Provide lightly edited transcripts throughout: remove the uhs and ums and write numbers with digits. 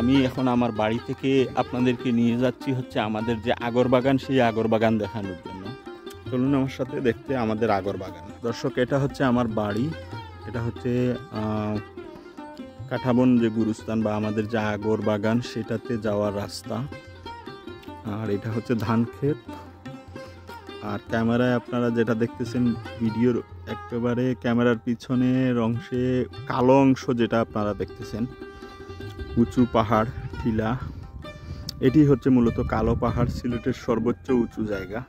আমি এখন আমার বাড়ি থেকে আপনাদেরকে নিয়ে যাচ্ছি হচ্ছে আমাদের যে আগর বাগান, সেই আগর বাগান দেখানোর জন্য। চলুন আমার সাথে দেখতে আমাদের আগর বাগান। দর্শক, এটা হচ্ছে আমার বাড়ি, এটা হচ্ছে কাঠাবন যে গুরুস্থান বা আমাদের যে আগর বাগান সেটাতে যাওয়ার রাস্তা। আর এটা হচ্ছে ধান ক্ষেত। আর ক্যামেরায় আপনারা যেটা দেখতেছেন ভিডিওর একেবারে ক্যামেরার পিছনের অংশে কালো অংশ যেটা আপনারা দেখতেছেন, উঁচু পাহাড় টিলা, এটি হচ্ছে মূলত কালো পাহাড়, সিলেটের সর্বোচ্চ উঁচু জায়গা।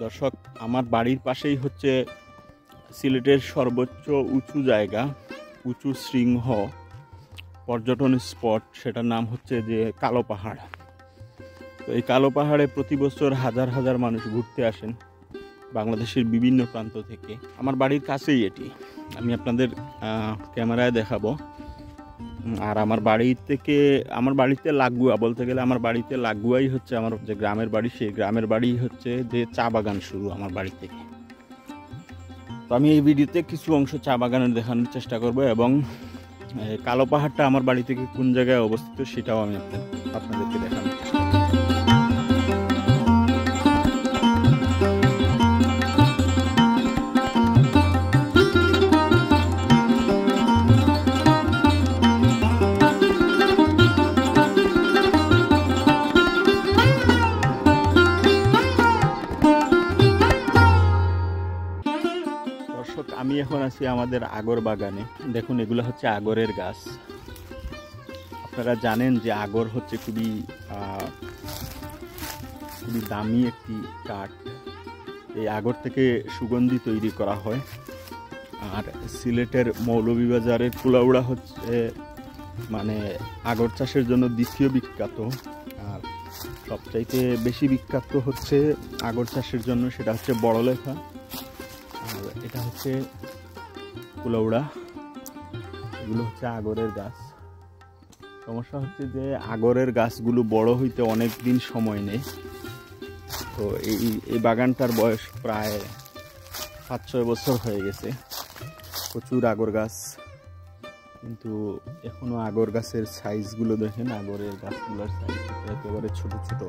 দর্শক, আমার বাড়ির পাশেই হচ্ছে সিলেটের সর্বোচ্চ উঁচু জায়গা, উঁচু শৃঙ্গ পর্যটন স্পট, সেটার নাম হচ্ছে যে কালো পাহাড়। তো এই কালো পাহাড়ে প্রতি বছর হাজার হাজার মানুষ ঘুরতে আসেন বাংলাদেশের বিভিন্ন প্রান্ত থেকে। আমার বাড়ির কাছেই এটি, আমি আপনাদের ক্যামেরায় দেখাবো। আর আমার বাড়িতে লাগুয়া, বলতে গেলে আমার বাড়িতে লাগুয়াই হচ্ছে আমার যে গ্রামের বাড়ি, সেই গ্রামের বাড়ি হচ্ছে যে চা বাগান শুরু আমার বাড়ি থেকে। তো আমি এই ভিডিওতে কিছু অংশ চা বাগানের দেখানোর চেষ্টা করব, এবং কালো পাহাড়টা আমার বাড়ি থেকে কোন জায়গায় অবস্থিত সেটাও আমি আপনাদেরকে দেখানোর চেষ্টা করব। আমি এখন আছি আমাদের আগর বাগানে। দেখুন, এগুলো হচ্ছে আগরের গাছ। আপনারা জানেন যে আগর হচ্ছে খুবই দামি একটি কাঠ। এই আগর থেকে সুগন্ধি তৈরি করা হয়। আর সিলেটের মৌলভীবাজারের কুলাউড়া হচ্ছে মানে আগর চাষের জন্য দ্বিতীয় বিখ্যাত। আর সবচাইতে বেশি বিখ্যাত হচ্ছে আগর চাষের জন্য, সেটা হচ্ছে বড়লেখা। আর এটা হচ্ছে কুলাউড়া। এগুলো হচ্ছে আগরের গাছ। সমস্যা হচ্ছে যে আগরের গাছগুলো বড় হইতে অনেক দিন সময় নেয়। তো এই বাগানটার বয়স প্রায় 5-6 বছর হয়ে গেছে। প্রচুর আগর গাছ, কিন্তু এখনো আগর গাছের সাইজগুলো দেখেন, আগরের গাছগুলোর সাইজ একেবারে ছোট ছোট।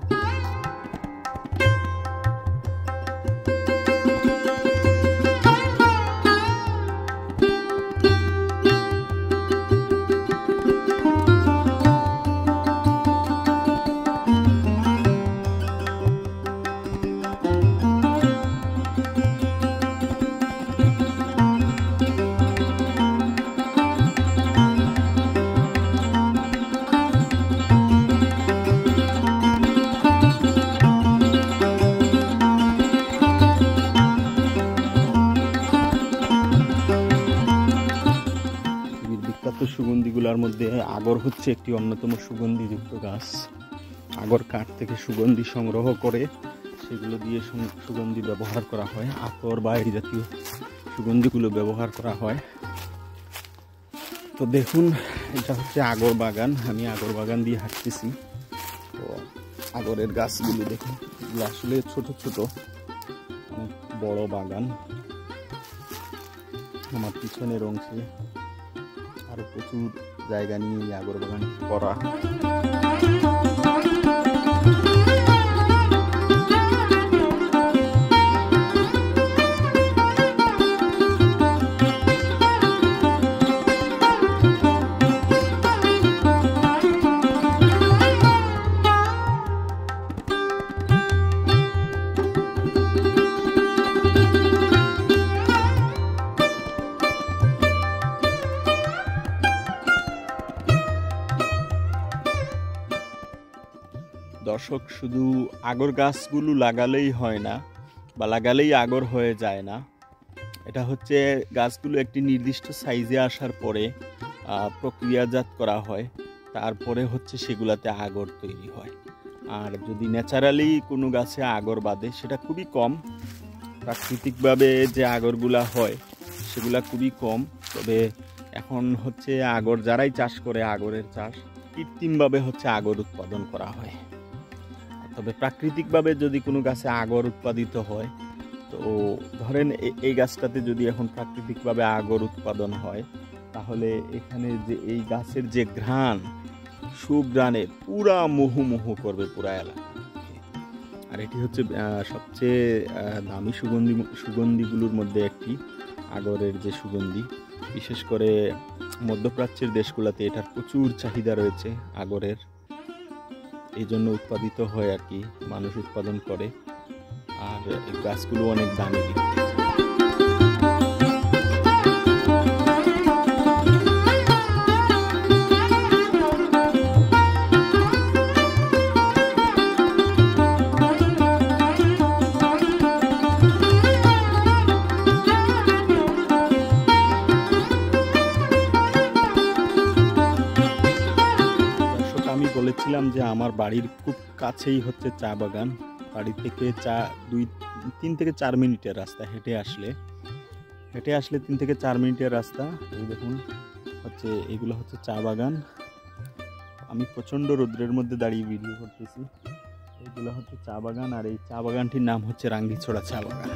সুগন্ধিগুলোর মধ্যে আগর হচ্ছে একটি অন্যতম সুগন্ধিযুক্ত গাছ। আগর কাঠ থেকে সুগন্ধি সংগ্রহ করে সেগুলো দিয়ে সুগন্ধি ব্যবহার করা হয়, আতর বা এই জাতীয় সুগন্ধিগুলো ব্যবহার করা হয়। তো দেখুন, এটা হচ্ছে আগর বাগান। আমি আগর বাগান দিয়ে হাঁটতেছি। তো আগরের গাছগুলো দেখুন, এগুলো আসলে ছোট ছোট, অনেক বড় বাগান। আমার পিছনের অংশে আরো প্রচুর জায়গা নিয়ে আগর বাগান করা। দর্শক, শুধু আগর গাছগুলো লাগালেই হয় না, বা লাগালেই আগর হয়ে যায় না। এটা হচ্ছে গাছগুলো একটি নির্দিষ্ট সাইজে আসার পরে প্রক্রিয়াজাত করা হয়, তারপরে হচ্ছে সেগুলাতে আগর তৈরি হয়। আর যদি ন্যাচারালি কোনো গাছে আগর বাঁধে, সেটা খুবই কম। প্রাকৃতিকভাবে যে আগরগুলা হয় সেগুলা খুবই কম। তবে এখন হচ্ছে আগর যারাই চাষ করে, আগরের চাষ কৃত্রিমভাবে হচ্ছে আগর উৎপাদন করা হয়। তবে প্রাকৃতিকভাবে যদি কোনো গাছে আগর উৎপাদিত হয়, তো ধরেন এই গাছটাতে যদি এখন প্রাকৃতিকভাবে আগর উৎপাদন হয়, তাহলে এখানে যে এই গাছের যে ঘ্রাণ, সুঘ্রাণে পুরা মুহু করবে পুরা এলাকা। আর এটি হচ্ছে সবচেয়ে দামি সুগন্ধিগুলোর মধ্যে একটি, আগরের যে সুগন্ধি। বিশেষ করে মধ্যপ্রাচ্যের দেশগুলোতে এটার প্রচুর চাহিদা রয়েছে আগরের, এই জন্য উৎপাদিত হয় আর কি, মানুষ উৎপাদন করে। আর এই গাছগুলো অনেক দামি দেখতে। আমি বলেছিলাম যে আমার বাড়ির খুব কাছেই হচ্ছে চা বাগান। বাড়ি থেকে 3 থেকে 4 মিনিটের রাস্তা, হেঁটে আসলে 3 থেকে 4 মিনিটের রাস্তা। এই দেখুন হচ্ছে এগুলো হচ্ছে চা বাগান। আমি প্রচণ্ড রোদ্রের মধ্যে দাঁড়িয়ে ভিডিও করতেছি। এগুলো হচ্ছে চা বাগান, আর এই চা বাগানটির নাম হচ্ছে রাঙ্গিছড়া চা বাগান।